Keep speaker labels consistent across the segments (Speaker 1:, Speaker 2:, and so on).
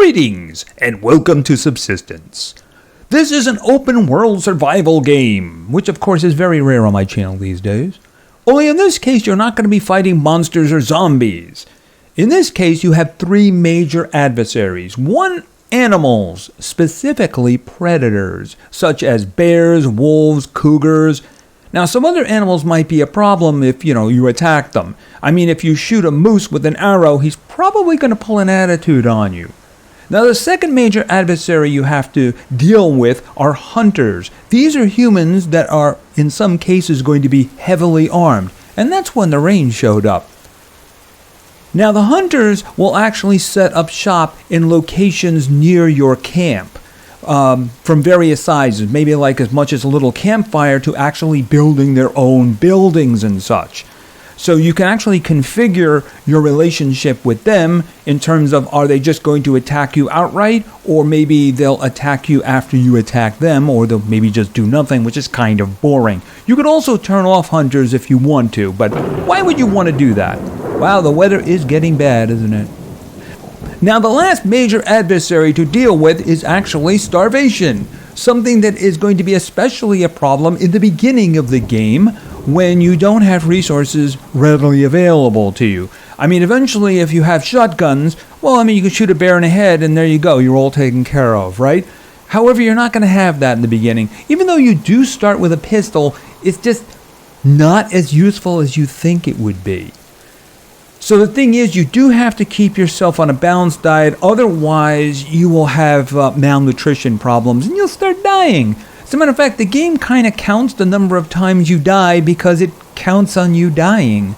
Speaker 1: Greetings, and welcome to Subsistence. This is an open world survival game, which of course is very rare on my channel these days. Only in this case, you're not going to be fighting monsters or zombies. In this case, you have three major adversaries. One, animals, specifically predators, such as bears, wolves, cougars. Now, some other animals might be a problem if, you attack them. I mean, if you shoot a moose with an arrow, he's probably going to pull an attitude on you. Now, the second major adversary you have to deal with are hunters. These are humans that are, in some cases, going to be heavily armed. And that's when the rain showed up. Now, the hunters will actually set up shop in locations near your camp. From various sizes, maybe like as much as a little campfire to actually building their own buildings and such. So you can actually configure your relationship with them in terms of, are they just going to attack you outright, or maybe they'll attack you after you attack them, or they'll maybe just do nothing, which is kind of boring. You could also turn off hunters if you want to, but why would you want to do that? Wow, the weather is getting bad, isn't it? Now, the last major adversary to deal with is actually starvation, something that is going to be especially a problem in the beginning of the game when you don't have resources readily available to you. I mean, eventually, if you have shotguns, you can shoot a bear in the head and there you go, you're all taken care of, right? However, you're not going to have that in the beginning. Even though you do start with a pistol, it's just not as useful as you think it would be. So the thing is, you do have to keep yourself on a balanced diet, otherwise you will have malnutrition problems and you'll start dying. As a matter of fact, the game kind of counts the number of times you die because it counts on you dying.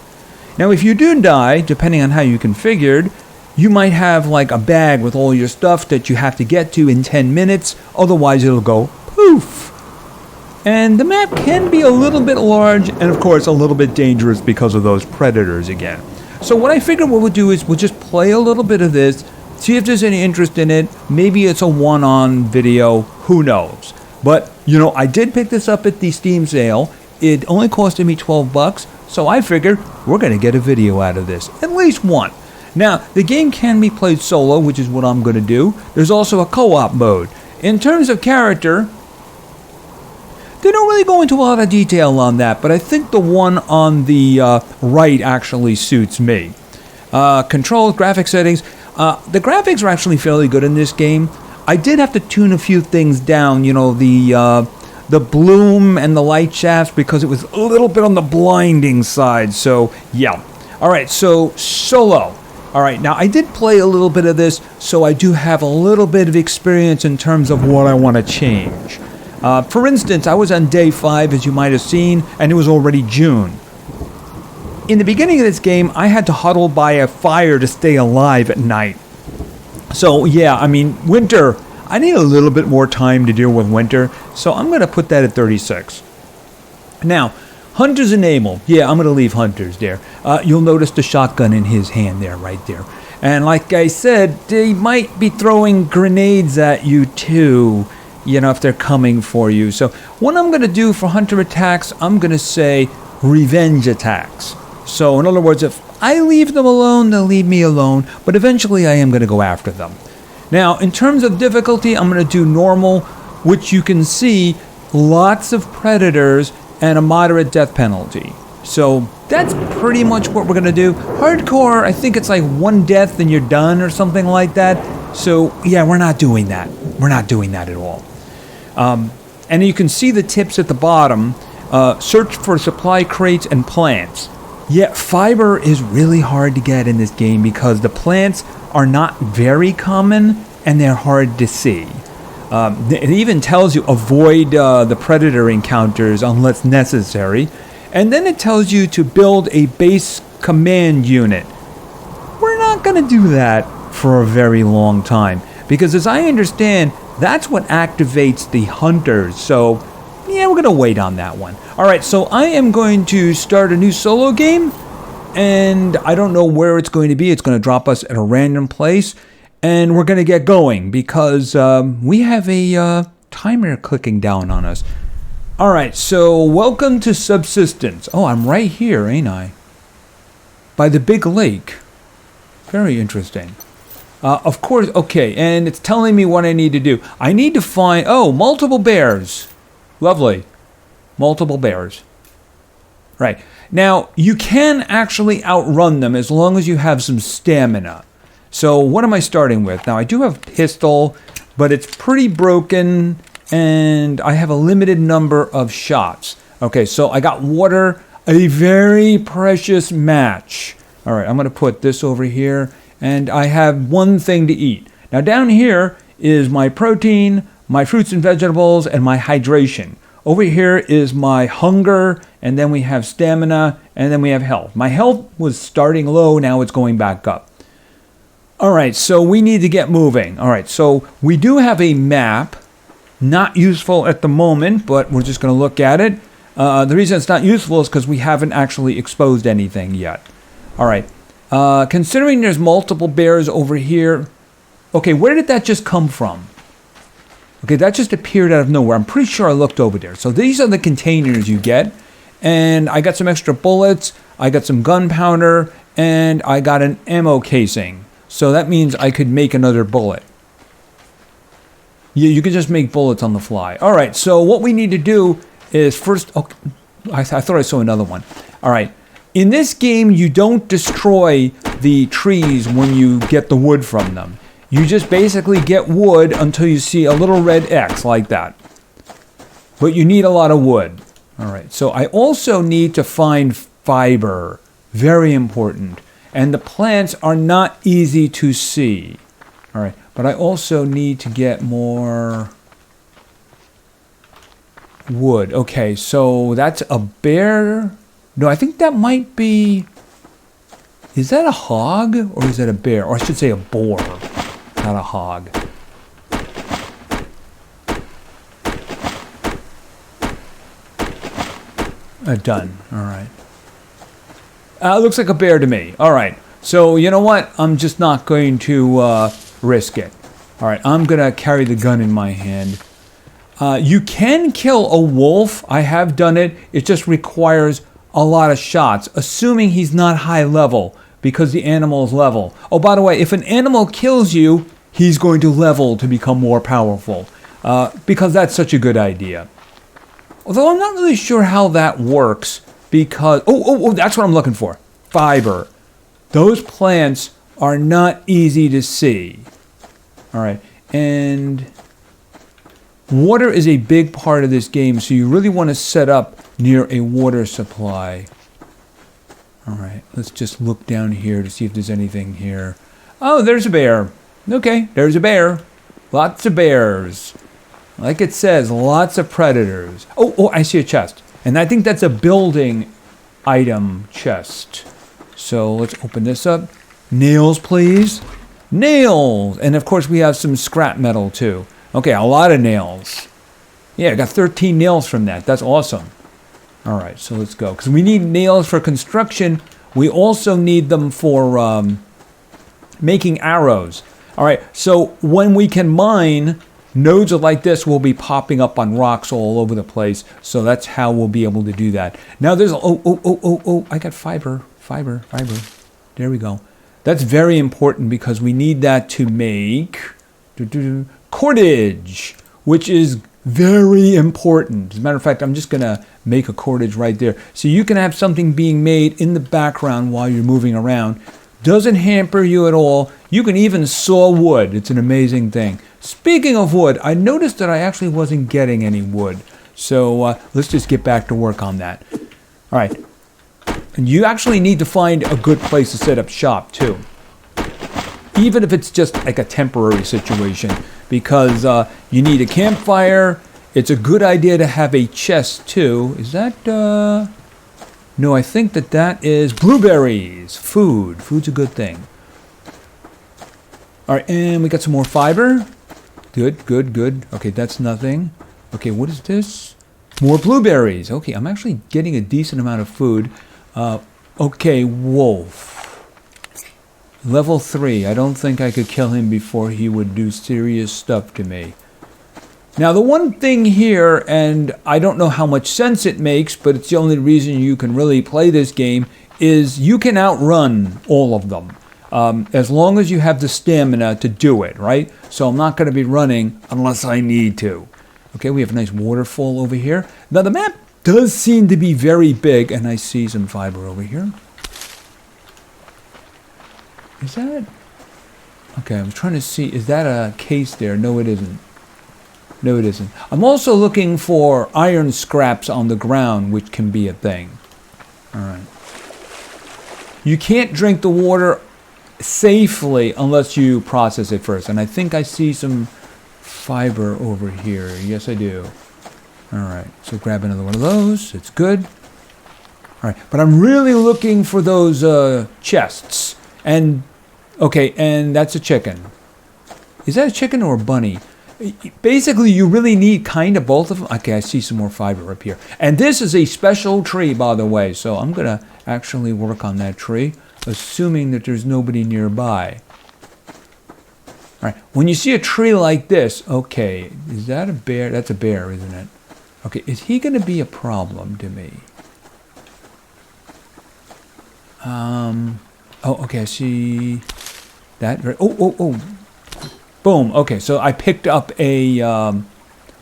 Speaker 1: Now, if you do die, depending on how you configured, you might have like a bag with all your stuff that you have to get to in 10 minutes, otherwise it'll go poof. And the map can be a little bit large and of course a little bit dangerous because of those predators again. So what I figured what we'll do is we'll just play a little bit of this, see if there's any interest in it. Maybe it's a one-on video, who knows. But, I did pick this up at the Steam sale. It only costed me $12, so I figured we're going to get a video out of this, at least one. Now, the game can be played solo, which is what I'm going to do. There's also a co-op mode. In terms of character, they don't really go into a lot of detail on that, but I think the one on the right actually suits me. Controls, graphic settings. The graphics are actually fairly good in this game. I did have to tune a few things down, the bloom and the light shafts, because it was a little bit on the blinding side, so yeah. Alright, so solo. Alright, now I did play a little bit of this, so I do have a little bit of experience in terms of what I want to change. For instance, I was on day 5, as you might have seen, and it was already June. In the beginning of this game, I had to huddle by a fire to stay alive at night. So, yeah, winter, I need a little bit more time to deal with winter, so I'm going to put that at 36. Now, hunters enabled. Yeah, I'm going to leave hunters there. You'll notice the shotgun in his hand there, right there. And like I said, they might be throwing grenades at you too, if they're coming for you. So what I'm going to do for hunter attacks, I'm going to say revenge attacks. So in other words, if I leave them alone, they'll leave me alone, but eventually I am going to go after them. Now, in terms of difficulty, I'm going to do normal, which you can see lots of predators and a moderate death penalty. So that's pretty much what we're going to do. Hardcore, I think it's like one death and you're done or something like that. So yeah, we're not doing that. We're not doing that at all. And you can see the tips at the bottom. Search for supply crates and plants. Yeah, fiber is really hard to get in this game because the plants are not very common and they're hard to see. It even tells you avoid the predator encounters unless necessary. And then it tells you to build a base command unit. We're not going to do that for a very long time because, as I understand, that's what activates the hunters. So, yeah, we're going to wait on that one. Alright, so I am going to start a new solo game, and I don't know where it's going to be. It's going to drop us at a random place, and we're going to get going because we have a timer clicking down on us. Alright, so welcome to Subsistence. Oh, I'm right here, ain't I? By the big lake. Very interesting. Of course, okay, and it's telling me what I need to do. I need to find, multiple bears. Lovely. Multiple bears. Right. Now, you can actually outrun them as long as you have some stamina. So, what am I starting with? Now, I do have pistol, but it's pretty broken, and I have a limited number of shots. Okay, so I got water, a very precious match. All right, I'm going to put this over here, and I have one thing to eat. Now, down here is my protein, my fruits and vegetables, and my hydration. Over here is my hunger, and then we have stamina, and then we have health. My health was starting low, now it's going back up. All right, so we need to get moving. All right, so we do have a map. Not useful at the moment, but we're just going to look at it. The reason it's not useful is because we haven't actually exposed anything yet. All right, considering there's multiple bears over here. Okay, where did that just come from? Okay, that just appeared out of nowhere. I'm pretty sure I looked over there. So these are the containers you get. And I got some extra bullets. I got some gunpowder. And I got an ammo casing. So that means I could make another bullet. You could just make bullets on the fly. All right, so what we need to do is first... Oh, I thought I saw another one. All right. In this game, you don't destroy the trees when you get the wood from them. You just basically get wood until you see a little red X like that. But you need a lot of wood. All right, so I also need to find fiber. Very important. And the plants are not easy to see. All right, but I also need to get more wood. Okay, so that's a bear. No, I think that might be... Is that a hog or is that a bear? Or I should say a boar. Not a hog. Done. All right. Looks like a bear to me. All right. So, you know what? I'm just not going to risk it. All right. I'm going to carry the gun in my hand. You can kill a wolf. I have done it. It just requires a lot of shots, assuming he's not high level, because the animal is level. Oh, by the way, if an animal kills you, he's going to level to become more powerful, because that's such a good idea. Although I'm not really sure how that works, because... Oh, that's what I'm looking for. Fiber. Those plants are not easy to see. All right, and water is a big part of this game, so you really want to set up near a water supply. All right, let's just look down here to see if there's anything here. Oh, there's a bear. Okay, there's a bear. Lots of bears. Like it says, lots of predators. Oh, I see a chest. And I think that's a building item chest. So let's open this up. Nails, please. Nails! And of course we have some scrap metal too. Okay, a lot of nails. Yeah, I got 13 nails from that. That's awesome. All right, so let's go. Because we need nails for construction. We also need them for making arrows. All right, so when we can mine, nodes like this will be popping up on rocks all over the place. So that's how we'll be able to do that. Now there's... Oh, I got fiber. There we go. That's very important because we need that to make cordage, which is very important. As a matter of fact, I'm just going to make a cordage right there. So you can have something being made in the background while you're moving around. Doesn't hamper you at all. You can even saw wood. It's an amazing thing. Speaking of wood, I noticed that I actually wasn't getting any wood. So let's just get back to work on that. All right. And you actually need to find a good place to set up shop too. Even if it's just like a temporary situation. Because you need a campfire. It's a good idea to have a chest too. Is that... No, I think that is blueberries. Food. Food's a good thing. All right, and we got some more fiber. Good. Okay, that's nothing. Okay, what is this? More blueberries. Okay, I'm actually getting a decent amount of food. Okay, wolf. Level 3. I don't think I could kill him before he would do serious stuff to me. Now, the one thing here, and I don't know how much sense it makes, but it's the only reason you can really play this game, is you can outrun all of them. as long as you have the stamina to do it, right? So I'm not going to be running unless I need to. Okay, we have a nice waterfall over here. Now the map does seem to be very big, and I see some fiber over here. Is that... Okay, I'm trying to see, is that a case there? No, it isn't. No, it isn't. I'm also looking for iron scraps on the ground, which can be a thing. All right. You can't drink the water safely unless you process it first. And I think I see some fiber over here. Yes, I do. All right. So grab another one of those. It's good. All right. But I'm really looking for those chests. And, okay, and that's a chicken. Is that a chicken or a bunny? Basically, you really need kind of both of them. Okay, I see some more fiber up here. And this is a special tree, by the way. So I'm going to actually work on that tree, assuming that there's nobody nearby. All right, when you see a tree like this, okay, is that a bear? That's a bear, isn't it? Okay, is he going to be a problem to me? Oh, okay, I see that. Oh. Boom. Okay, so I picked up a,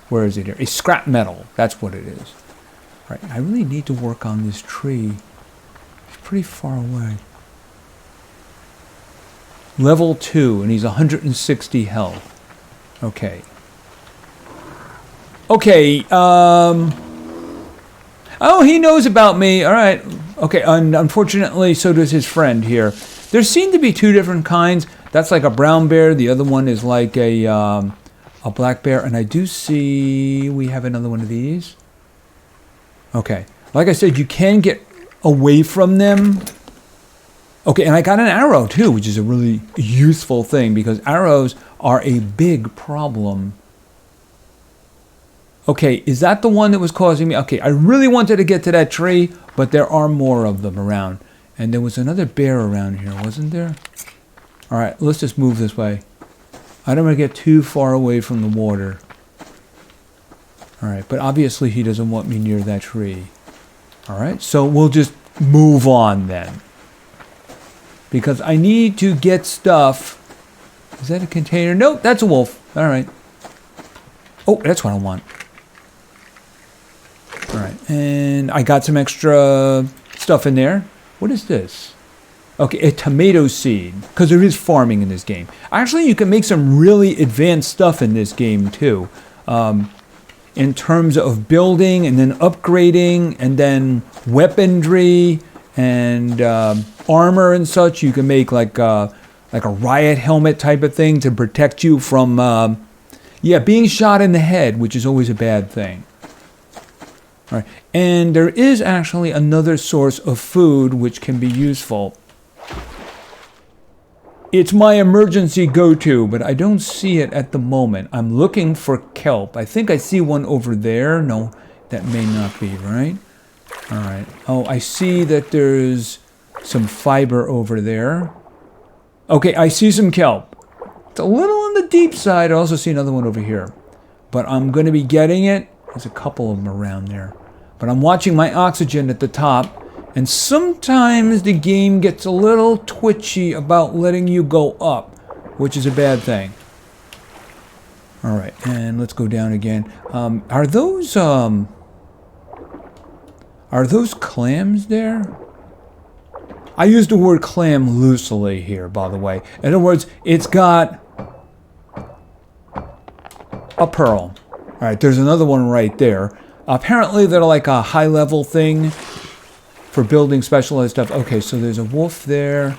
Speaker 1: where is it here? A scrap metal. That's what it is. All right, I really need to work on this tree. It's pretty far away. Level 2, and he's 160 health. Okay. Okay, oh, he knows about me. All right. Okay, unfortunately, so does his friend here. There seem to be two different kinds. That's like a brown bear. The other one is like a black bear. And I do see we have another one of these. Okay. Like I said, you can get away from them. Okay, and I got an arrow too, which is a really useful thing because arrows are a big problem. Okay, is that the one that was causing me? Okay, I really wanted to get to that tree, but there are more of them around. And there was another bear around here, wasn't there? All right, let's just move this way. I don't want to get too far away from the water. All right, but obviously he doesn't want me near that tree. All right, so we'll just move on then. Because I need to get stuff. Is that a container? Nope, that's a wolf. All right. Oh, that's what I want. All right, and I got some extra stuff in there. What is this? Okay, a tomato seed, because there is farming in this game. Actually, you can make some really advanced stuff in this game, too. In terms of building and then upgrading and then weaponry and armor and such. You can make like a riot helmet type of thing to protect you from, being shot in the head, which is always a bad thing. All right. And there is actually another source of food which can be useful. It's my emergency go-to, but I don't see it at the moment. I'm looking for kelp. I think I see one over there. No, that may not be, right? All right. Oh, I see that there's some fiber over there. Okay, I see some kelp. It's a little on the deep side. I also see another one over here. But I'm going to be getting it. There's a couple of them around there. But I'm watching my oxygen at the top. And sometimes the game gets a little twitchy about letting you go up, which is a bad thing. All right, and let's go down again. Are those clams there? I use the word clam loosely here, by the way. In other words, it's got a pearl. All right, there's another one right there. Apparently, they're like a high-level thing for building specialized stuff. Okay, so there's a wolf there.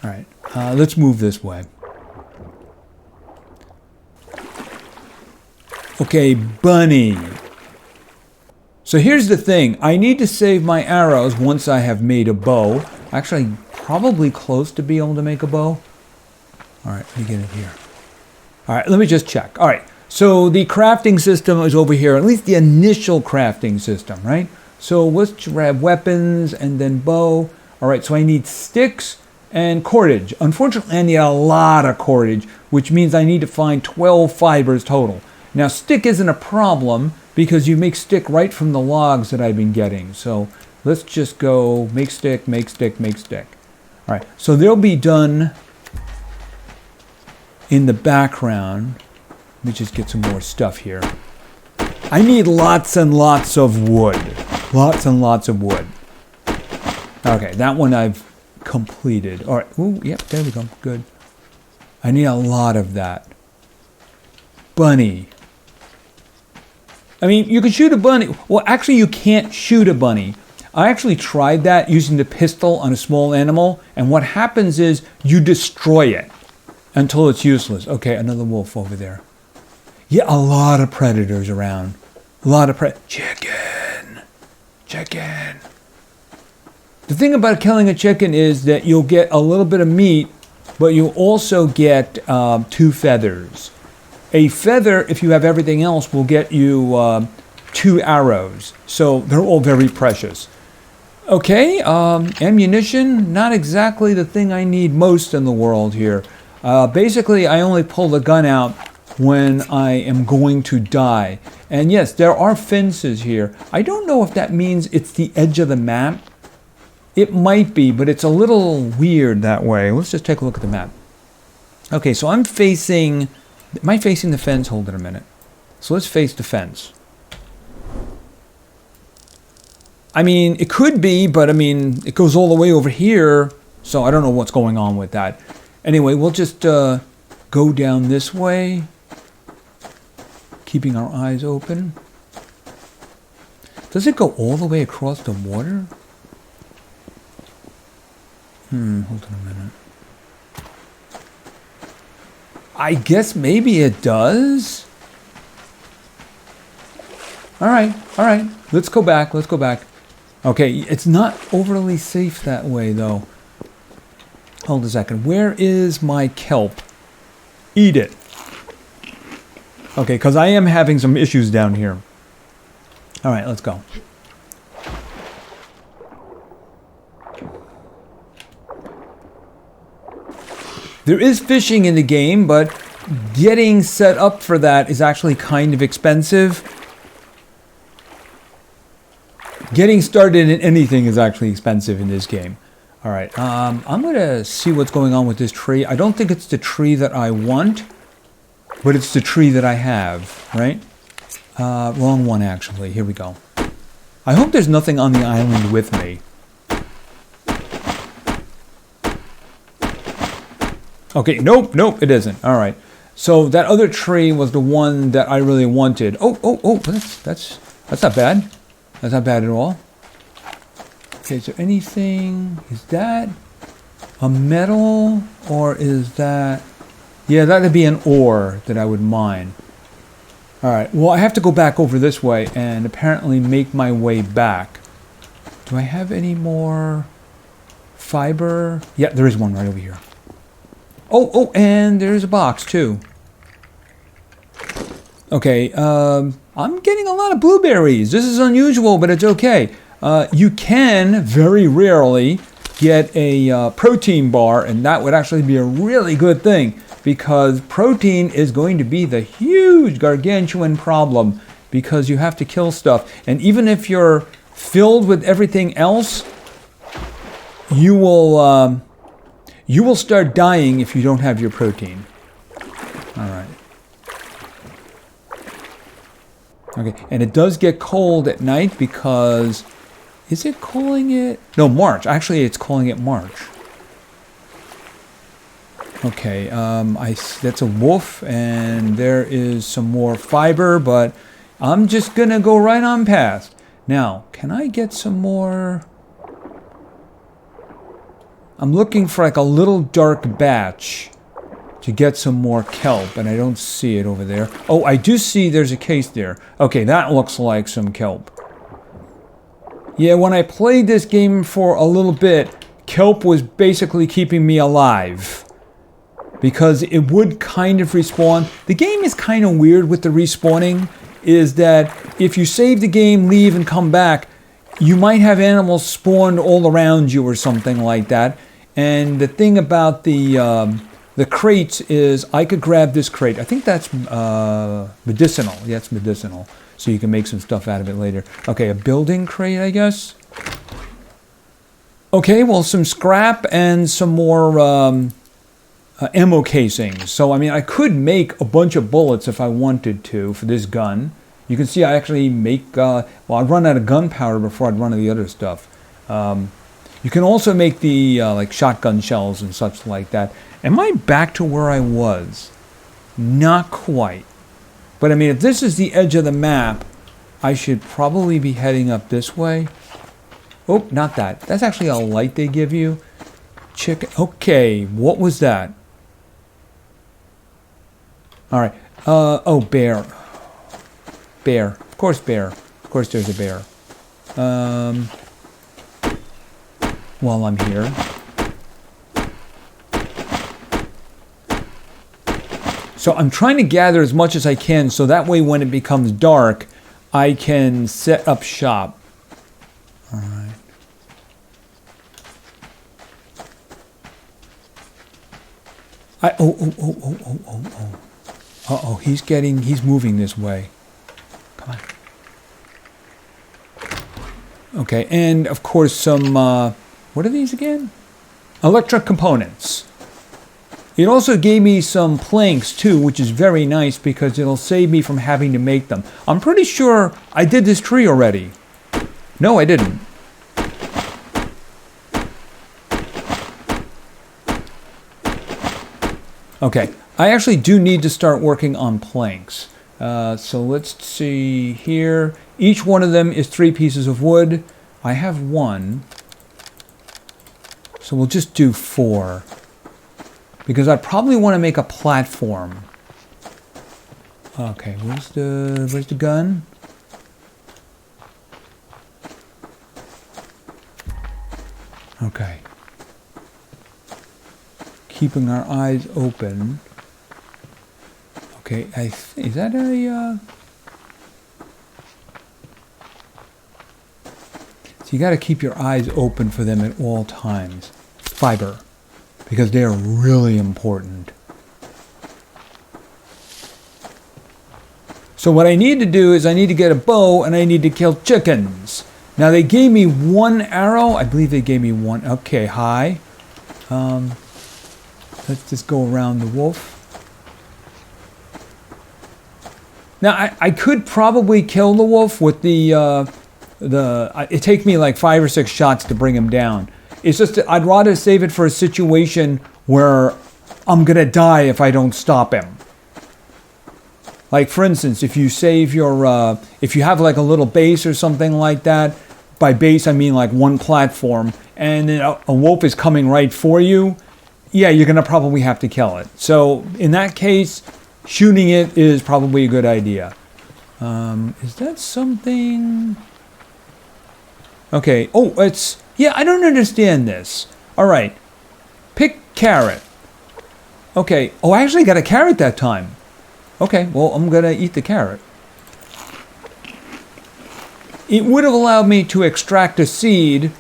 Speaker 1: All right, let's move this way. Okay, bunny. So here's the thing. I need to save my arrows once I have made a bow. Actually, probably close to being able to make a bow. All right, let me get it here. All right, let me just check. All right. So the crafting system is over here, at least the initial crafting system, right? So let's grab weapons and then bow. All right, so I need sticks and cordage. Unfortunately, I need a lot of cordage, which means I need to find 12 fibers total. Now, stick isn't a problem because you make stick right from the logs that I've been getting. So Let's just go make stick, make stick, make stick. All right, so they'll be done in the background. Let me just get some more stuff here. I need lots and lots of wood. Lots and lots of wood. Okay, that one I've completed. All right, ooh, yep, there we go, good. I need a lot of that. Bunny. I mean, you can shoot a bunny. Well, actually, you can't shoot a bunny. I actually tried that using the pistol on a small animal, and what happens is you destroy it until it's useless. Okay, another wolf over there. Yeah, a lot of predators around. A lot of chicken. Chicken. The thing about killing a chicken is that you'll get a little bit of meat, but you'll also get 2 feathers. A feather, if you have everything else, will get you 2 arrows. So they're all very precious. Okay, ammunition, not exactly the thing I need most in the world here. Basically, I only pull the gun out when I am going to die. And yes, there are fences here. I don't know if that means it's the edge of the map. It might be, but it's a little weird that way. Let's just take a look at the map. Okay, so I'm facing... Am I facing the fence? Hold it a minute. So let's face the fence. I mean, it could be, but I mean, it goes all the way over here. So I don't know what's going on with that. Anyway, we'll just go down this way. Keeping our eyes open. Does it go all the way across the water? Hold on a minute. I guess maybe it does. All right. Let's go back. Okay, it's not overly safe that way, though. Hold a second. Where is my kelp? Eat it. Okay, because I am having some issues down here. All right, let's go. There is fishing in the game, but getting set up for that is actually kind of expensive. Getting started in anything is actually expensive in this game. All right, I'm going to see what's going on with this tree. I don't think it's the tree that I want, but it's the tree that I have, right? Wrong one, actually. Here we go. I hope there's nothing on the island with me. Okay, nope, it isn't. All right. So that other tree was the one that I really wanted. Oh, that's not bad. That's not bad at all. Okay, is there anything? Is that a metal or is that? Yeah, that would be an ore that I would mine. All right. Well, I have to go back over this way and apparently make my way back. Do I have any more fiber? Yeah, there is one right over here. Oh, and there's a box too. Okay, I'm getting a lot of blueberries. This is unusual, but it's okay. You can, very rarely, get a protein bar, and that would actually be a really good thing, because protein is going to be the huge, gargantuan problem, because you have to kill stuff. And even if you're filled with everything else, you will start dying if you don't have your protein. All right. Okay, and it does get cold at night because... Is it calling it? No, March. Actually, it's calling it March. Okay, that's a wolf, and there is some more fiber, but I'm just gonna go right on past. Now, can I get some more... I'm looking for like a little dark batch to get some more kelp, and I don't see it over there. Oh, I do see there's a case there. Okay, that looks like some kelp. Yeah, when I played this game for a little bit, kelp was basically keeping me alive. Because it would kind of respawn. The game is kind of weird with the respawning, is that if you save the game, leave, and come back, you might have animals spawned all around you or something like that. And the thing about the crates is I could grab this crate. I think that's medicinal. Yeah, it's medicinal. So you can make some stuff out of it later. Okay, a building crate, I guess. Okay, well, some scrap and some more ammo casings. So, I mean, I could make a bunch of bullets if I wanted to for this gun. You can see I actually make, well, I'd run out of gunpowder before I'd run out of the other stuff. You can also make the, like, shotgun shells and such like that. Am I back to where I was? Not quite. But, I mean, if this is the edge of the map, I should probably be heading up this way. Oh, not that. That's actually a light they give you. Chicken. Okay, what was that? All right. Oh, bear. Bear. Of course, bear. Of course, there's a bear. While I'm here. So I'm trying to gather as much as I can so that way when it becomes dark, I can set up shop. All right. Uh-oh, he's moving this way. Come on. Okay, and of course some, what are these again? Electric components. It also gave me some planks too, which is very nice because it'll save me from having to make them. I'm pretty sure I did this tree already. No, I didn't. Okay, I actually do need to start working on planks. So let's see here. Each one of them is 3 pieces of wood. I have 1. So we'll just do 4. Because I probably want to make a platform. Okay, where's the gun? Okay. Keeping our eyes open. Okay, is that a... So you got to keep your eyes open for them at all times. Fiber. Because they are really important. So what I need to do is I need to get a bow and I need to kill chickens. Now they gave me 1 arrow. I believe they gave me 1. Okay, hi. Let's just go around the wolf. Now I could probably kill the wolf with the it takes me like 5 or 6 shots to bring him down. It's just that I'd rather save it for a situation where I'm gonna die if I don't stop him. Like for instance, if you save your, if you have like a little base or something like that, by base I mean like 1 platform, and then a wolf is coming right for you, yeah, you're gonna probably have to kill it. So in that case, shooting it is probably a good idea. Is that something? Okay, oh, it's... Yeah, I don't understand this. All right. Pick carrot. Okay. Oh, I actually got a carrot that time. Okay, well, I'm going to eat the carrot. It would have allowed me to extract a seed.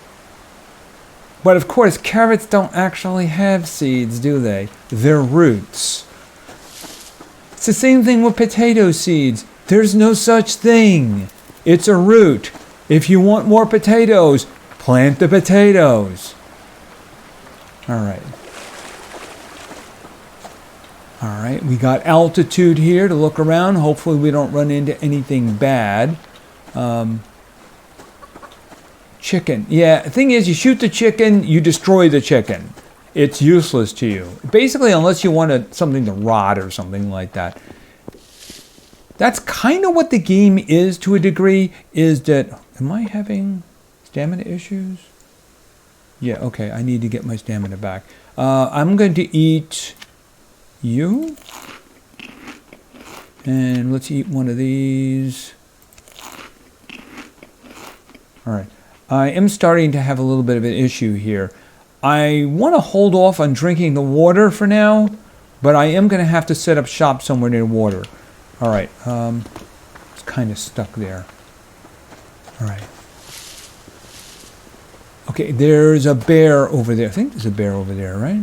Speaker 1: But, of course, carrots don't actually have seeds, do they? They're roots. It's the same thing with potato seeds. There's no such thing. It's a root. If you want more potatoes, plant the potatoes. All right. All right, we got altitude here to look around. Hopefully we don't run into anything bad. Chicken. Yeah, the thing is, you shoot the chicken, you destroy the chicken. It's useless to you. Basically, unless you want something to rot or something like that. That's kind of what the game is to a degree, is that... Am I having stamina issues? Yeah, okay, I need to get my stamina back. I'm going to eat you. And let's eat one of these. All right. I am starting to have a little bit of an issue here. I want to hold off on drinking the water for now, but I am going to have to set up shop somewhere near water. All right. It's kind of stuck there. All right. Okay, there's a bear over there. I think there's a bear over there, right?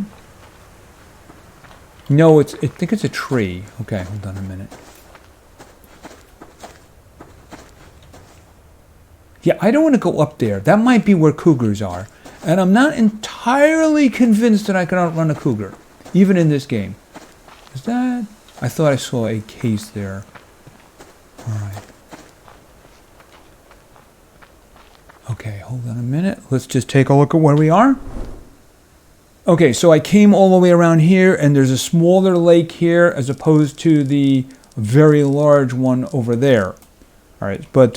Speaker 1: No, I think it's a tree. Okay, hold on a minute. Yeah, I don't want to go up there. That might be where cougars are. And I'm not entirely convinced that I can outrun a cougar, even in this game. Is that... I thought I saw a case there. Alright. Okay, hold on a minute. Let's just take a look at where we are. Okay, so I came all the way around here, and there's a smaller lake here as opposed to the very large one over there. Alright, but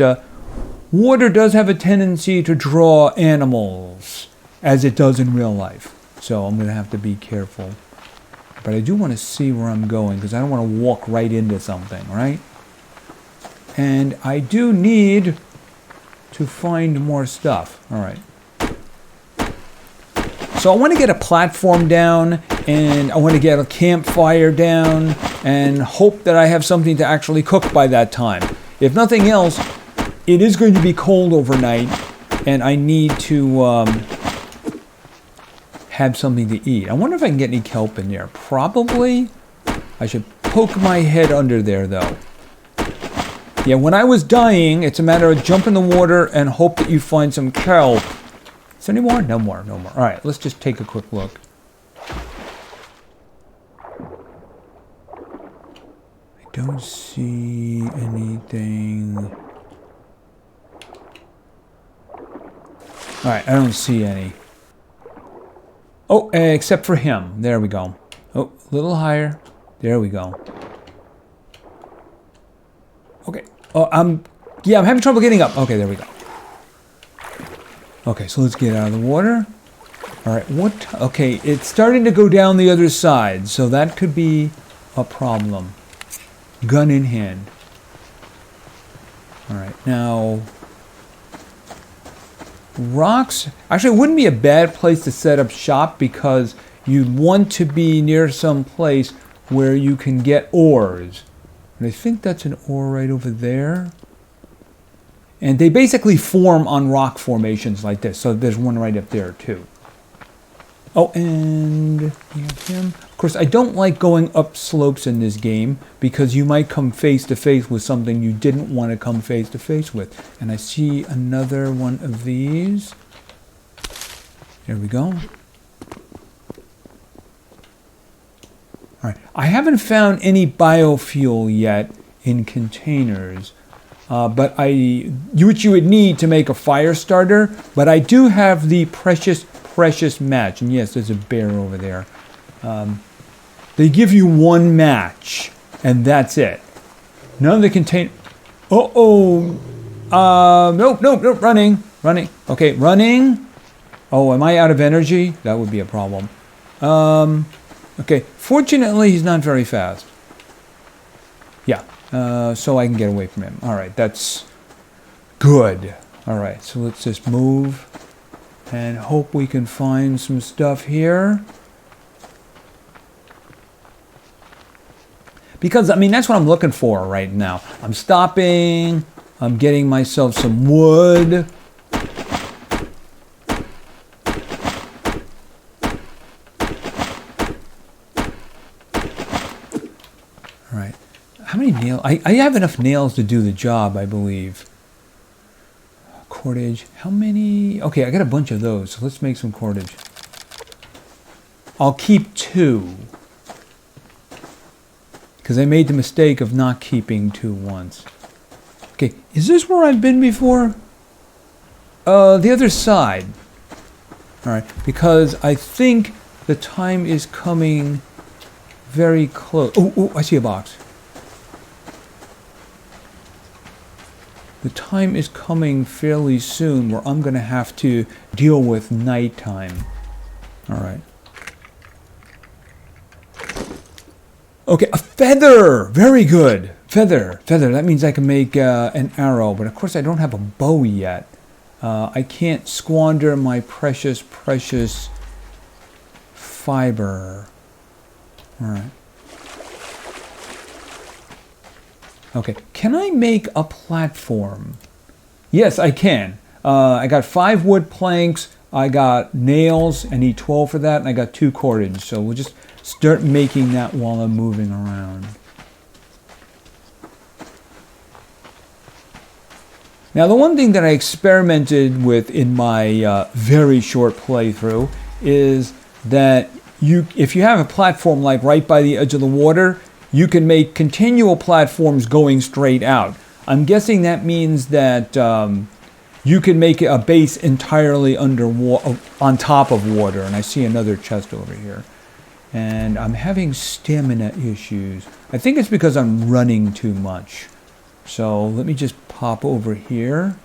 Speaker 1: water does have a tendency to draw animals, as it does in real life. So I'm going to have to be careful. But I do want to see where I'm going, because I don't want to walk right into something, right? And I do need to find more stuff. Alright. So I want to get a platform down, and I want to get a campfire down, and hope that I have something to actually cook by that time. If nothing else, it is going to be cold overnight, and I need to have something to eat. I wonder if I can get any kelp in there. Probably. I should poke my head under there, though. Yeah, when I was dying, it's a matter of jump in the water and hope that you find some kelp. Is there any more? No more, no more. All right, let's just take a quick look. I don't see anything. All right, I don't see any. Oh, except for him. There we go. Oh, a little higher. There we go. Okay. Oh, I'm having trouble getting up. Okay, there we go. Okay, so let's get out of the water. All right, what? Okay, it's starting to go down the other side, so that could be a problem. Gun in hand. All right, now... Rocks, actually it wouldn't be a bad place to set up shop because you'd want to be near some place where you can get ores. And I think that's an ore right over there. And they basically form on rock formations like this. So there's one right up there too. Oh, and we have him. Of course, I don't like going up slopes in this game because you might come face to face with something you didn't want to come face to face with. And I see another one of these. There we go. All right. I haven't found any biofuel yet in containers, but which you would need to make a fire starter. But I do have the precious match, and yes, there's a bear over there. They give you one match, and that's it. None of the contain. Nope, running. Okay, running. Oh, am I out of energy? That would be a problem. Okay, fortunately, he's not very fast. Yeah, so I can get away from him. All right, that's good. All right, so let's just move. And hope we can find some stuff here. Because, I mean, that's what I'm looking for right now. I'm stopping. I'm getting myself some wood. All right. How many nails? I have enough nails to do the job, I believe. Cordage. How many? Okay, I got a bunch of those. So let's make some cordage. I'll keep 2. Because I made the mistake of not keeping 2 once. Okay, is this where I've been before? The other side. Alright, because I think the time is coming very close. Oh, I see a box. The time is coming fairly soon where I'm going to have to deal with nighttime. Alright. Okay, a feather! Very good. Feather. That means I can make an arrow. But of course I don't have a bow yet. I can't squander my precious fiber. Alright. Okay, can I make a platform? Yes, I can. I got 5 wood planks. I got nails. I need 12 for that. And I got 2 cordage. So we'll just start making that while I'm moving around. Now, the one thing that I experimented with in my very short playthrough is that if you have a platform like right by the edge of the water, you can make continual platforms going straight out. I'm guessing that means that you can make a base entirely on top of water. And I see another chest over here. And I'm having stamina issues. I think it's because I'm running too much. So let me just pop over here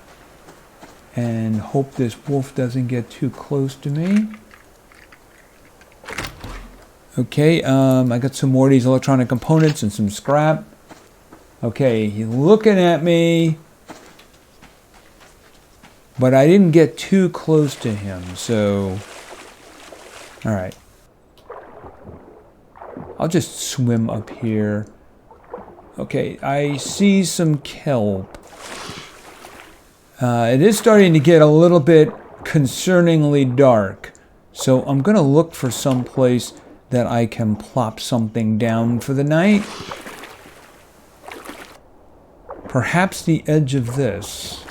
Speaker 1: and hope this wolf doesn't get too close to me. Okay, I got some more of these electronic components and some scrap. Okay, he's looking at me, but I didn't get too close to him, so... Alright. I'll just swim up here. Okay, I see some kelp. It is starting to get a little bit concerningly dark, so I'm going to look for some place that I can plop something down for the night. Perhaps the edge of this.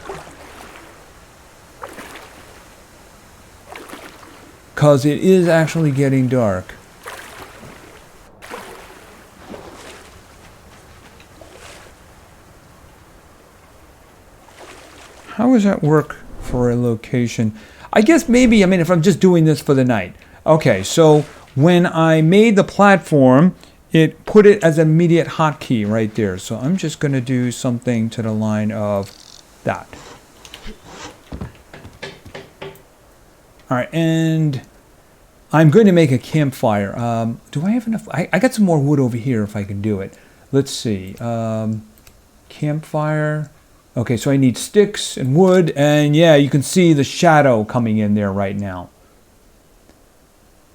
Speaker 1: Because it is actually getting dark. How does that work for a location? I guess maybe, if I'm just doing this for the night. Okay, so when I made the platform, it put it as an immediate hotkey right there. So I'm just going to do something to the line of that. All right, and I'm going to make a campfire. Do I have enough? I got some more wood over here if I can do it. Let's see. Campfire. Okay, so I need sticks and wood, and yeah, you can see the shadow coming in there right now.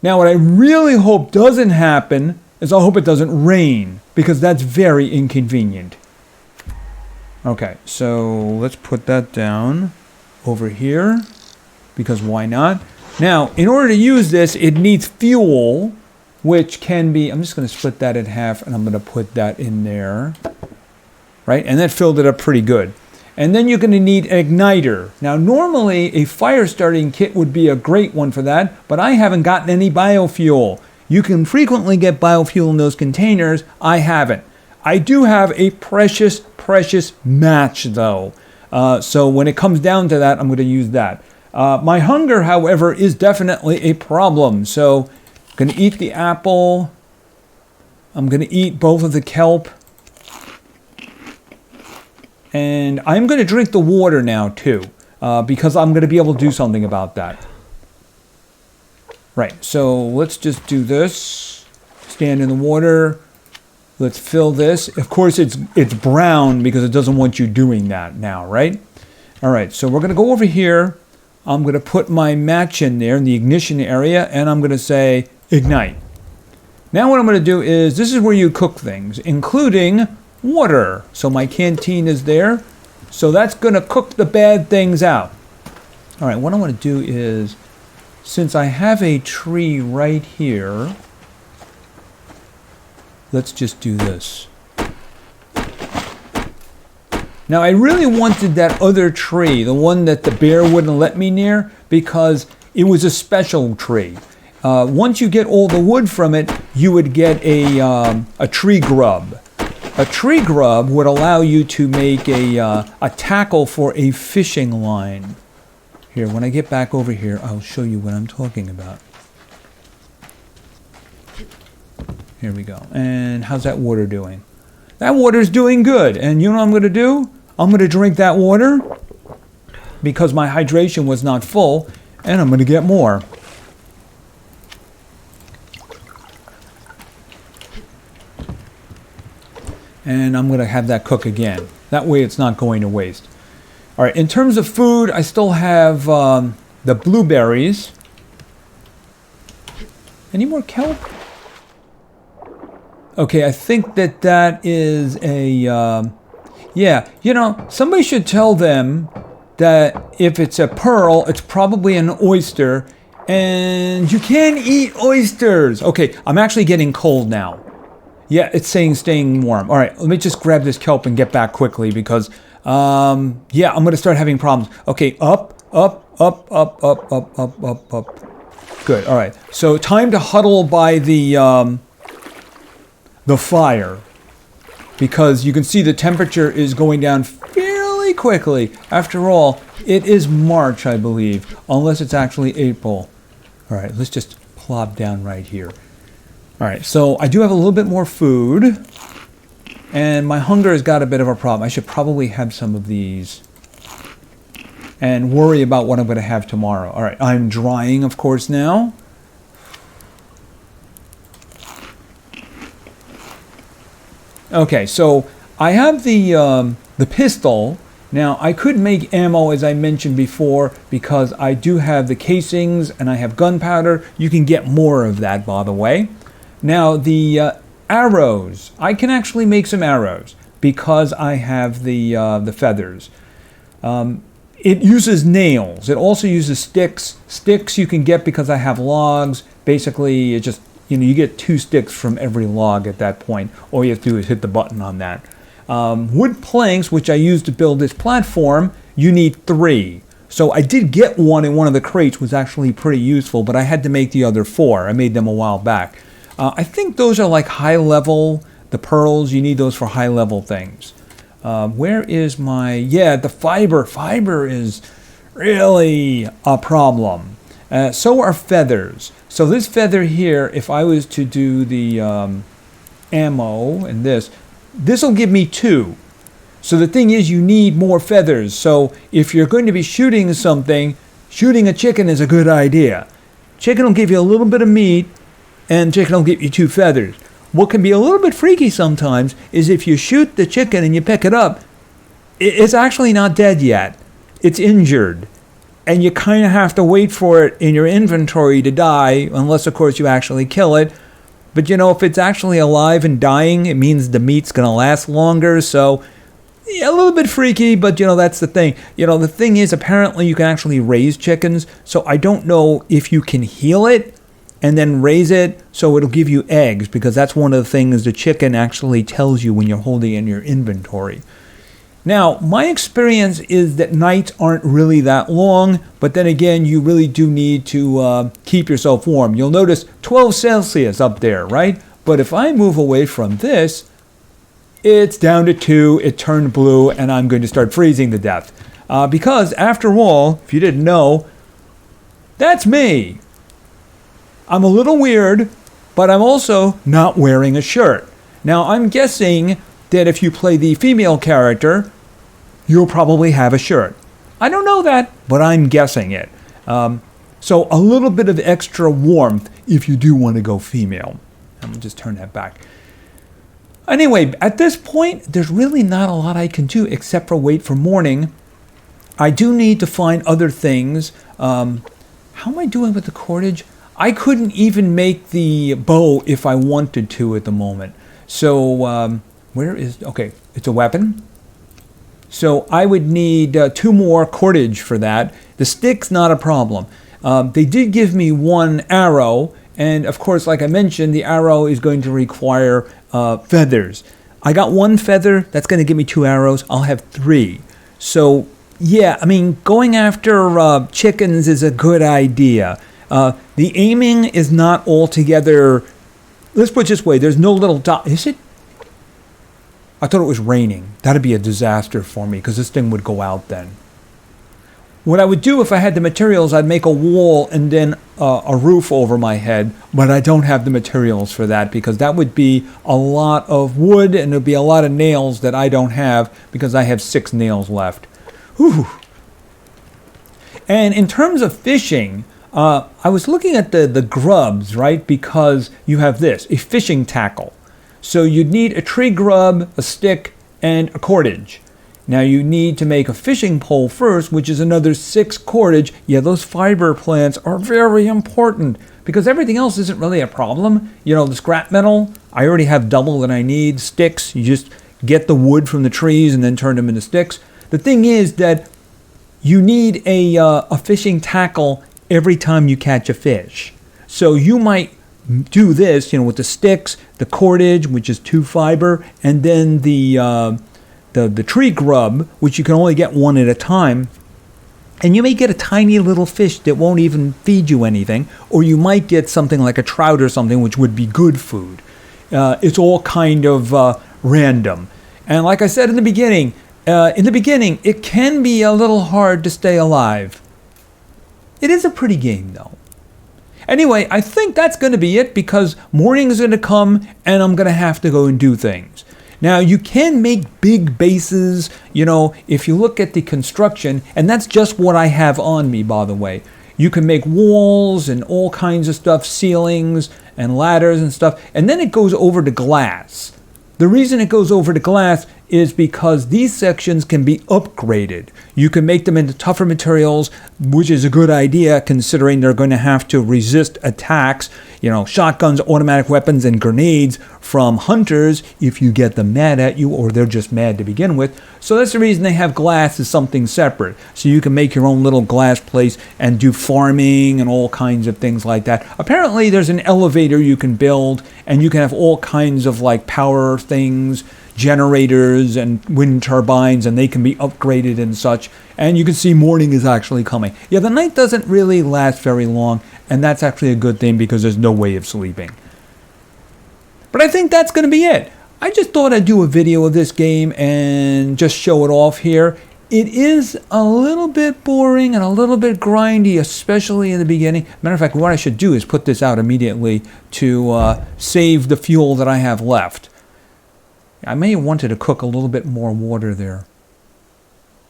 Speaker 1: Now, what I really hope doesn't happen is I hope it doesn't rain, because that's very inconvenient. Okay, so let's put that down over here, because why not? Now, in order to use this, it needs fuel, which can be... I'm just going to split that in half, and I'm going to put that in there. Right? And that filled it up pretty good. And then you're going to need an igniter. Now, normally, a fire starting kit would be a great one for that, but I haven't gotten any biofuel. You can frequently get biofuel in those containers. I haven't. I do have a precious, precious match, though. So when it comes down to that, I'm going to use that. My hunger, however, is definitely a problem. So I'm going to eat the apple. I'm going to eat both of the kelp. And I'm going to drink the water now, too, because I'm going to be able to do something about that. Right, so let's just do this. Stand in the water. Let's fill this. Of course, it's brown because it doesn't want you doing that now, right? All right, so we're going to go over here. I'm going to put my match in there in the ignition area, and I'm going to say ignite. Now what I'm going to do is, this is where you cook things, including water. So my canteen is there. So that's going to cook the bad things out. All right, what I want to do is, since I have a tree right here, let's just do this. Now I really wanted that other tree, the one that the bear wouldn't let me near, because it was a special tree. Once you get all the wood from it, you would get a tree grub. A tree grub would allow you to make a tackle for a fishing line. Here, when I get back over here, I'll show you what I'm talking about. Here we go. And how's that water doing? That water's doing good. And you know what I'm going to do? I'm going to drink that water because my hydration was not full, and I'm going to get more. And I'm going to have that cook again. That way it's not going to waste. All right, in terms of food, I still have the blueberries. Any more kelp? Okay, I think that is a... yeah, you know, somebody should tell them that if it's a pearl, it's probably an oyster, and you can't eat oysters. Okay, I'm actually getting cold now. Yeah, it's saying staying warm. All right, let me just grab this kelp and get back quickly because Yeah, I'm going to start having problems. Okay, up, up, up, up, up, up, up, up, up. Good, all right. So time to huddle by the fire, because you can see the temperature is going down fairly quickly. After all, it is March, I believe, unless it's actually April. All right, let's just plop down right here. All right, so I do have a little bit more food, and my hunger has got a bit of a problem. I should probably have some of these and worry about what I'm going to have tomorrow. All right, I'm drying, of course, now. Okay, so I have the pistol. Now, I could make ammo, as I mentioned before, because I do have the casings and I have gunpowder. You can get more of that, by the way. Now, the arrows. I can actually make some arrows because I have the feathers. It uses nails. It also uses sticks. Sticks you can get because I have logs. Basically, it just, you get 2 sticks from every log at that point. All you have to do is hit the button on that. Wood planks, which I use to build this platform, you need 3. So I did get one in one of the crates, was actually pretty useful, but I had to make the other 4. I made them a while back. I think those are like high level, the pearls, you need those for high level things. Where is my, the fiber. Fiber is really a problem. So are feathers. So this feather here, if I was to do the ammo and this will give me 2. So the thing is, you need more feathers. So if you're going to be shooting something, shooting a chicken is a good idea. Chicken will give you a little bit of meat, and chicken will give you 2 feathers. What can be a little bit freaky sometimes is if you shoot the chicken and you pick it up, it's actually not dead yet. It's injured. And you kind of have to wait for it in your inventory to die, unless, of course, you actually kill it. But, if it's actually alive and dying, it means the meat's going to last longer. So, a little bit freaky, but, that's the thing. The thing is, apparently you can actually raise chickens. So I don't know if you can heal it and then raise it so it'll give you eggs, because that's one of the things the chicken actually tells you when you're holding it in your inventory. Now, my experience is that nights aren't really that long, but then again, you really do need to keep yourself warm. You'll notice 12 Celsius up there, right? But if I move away from this, it's down to 2, it turned blue, and I'm going to start freezing to death. Because, after all, if you didn't know, that's me. I'm a little weird, but I'm also not wearing a shirt. Now, I'm guessing that if you play the female character, you'll probably have a shirt. I don't know that, but I'm guessing it. So a little bit of extra warmth if you do want to go female. I'm going to just turn that back. Anyway, at this point, there's really not a lot I can do except for wait for morning. I do need to find other things. How am I doing with the cordage? I couldn't even make the bow if I wanted to at the moment. So, where is... Okay, it's a weapon. So I would need 2 more cordage for that. The stick's not a problem. They did give me 1 arrow. And, of course, like I mentioned, the arrow is going to require feathers. I got 1 feather. That's going to give me 2 arrows. I'll have 3. So, yeah, I mean, going after chickens is a good idea. The aiming is not altogether... Let's put it this way. There's no little dot. Is it? I thought it was raining. That'd be a disaster for me because this thing would go out then. What I would do if I had the materials, I'd make a wall and then a roof over my head. But I don't have the materials for that because that would be a lot of wood and there'd be a lot of nails that I don't have because I have 6 nails left. Whew. And in terms of fishing... I was looking at the grubs, right? Because you have this, a fishing tackle. So you'd need a tree grub, a stick, and a cordage. Now you need to make a fishing pole first, which is another 6 cordage. Yeah, those fiber plants are very important because everything else isn't really a problem. The scrap metal, I already have double that I need. Sticks, you just get the wood from the trees and then turn them into sticks. The thing is that you need a fishing tackle every time you catch a fish. So you might do this, with the sticks, the cordage, which is 2 fiber, and then the the tree grub, which you can only get one at a time. And you may get a tiny little fish that won't even feed you anything, or you might get something like a trout or something, which would be good food. It's all kind of random. And like I said in the beginning, it can be a little hard to stay alive. It is a pretty game, though. Anyway, I think that's going to be it, because morning is going to come and I'm going to have to go and do things. Now, you can make big bases, if you look at the construction, and that's just what I have on me, by the way. You can make walls and all kinds of stuff, ceilings and ladders and stuff, and then it goes over to glass. The reason it goes over to glass is because these sections can be upgraded. You can make them into tougher materials, which is a good idea considering they're going to have to resist attacks, shotguns, automatic weapons, and grenades from hunters if you get them mad at you, or they're just mad to begin with. So that's the reason they have glass as something separate. So you can make your own little glass place and do farming and all kinds of things like that. Apparently there's an elevator you can build, and you can have all kinds of power things, generators and wind turbines, and they can be upgraded and such. And you can see morning is actually coming. Yeah, the night doesn't really last very long, and that's actually a good thing because there's no way of sleeping. But I think that's going to be it. I just thought I'd do a video of this game and just show it off here. It is a little bit boring and a little bit grindy, especially in the beginning. Matter of fact, what I should do is put this out immediately to save the fuel that I have left. I may have wanted to cook a little bit more water there.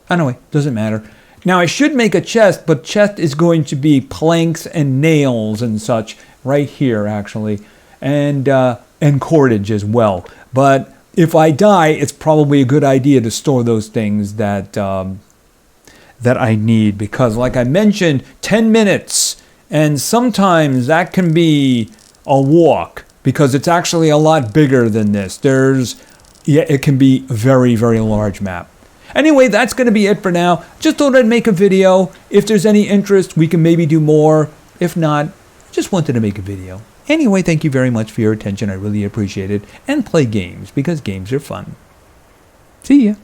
Speaker 1: Anyway, doesn't matter. Now I should make a chest, but chest is going to be planks and nails and such right here actually, and cordage as well. But if I die, it's probably a good idea to store those things that I need, because like I mentioned, 10 minutes, and sometimes that can be a walk because it's actually a lot bigger than this. It can be a very, very large map. Anyway, that's going to be it for now. Just thought I'd make a video. If there's any interest, we can maybe do more. If not, just wanted to make a video. Anyway, thank you very much for your attention. I really appreciate it. And play games, because games are fun. See ya.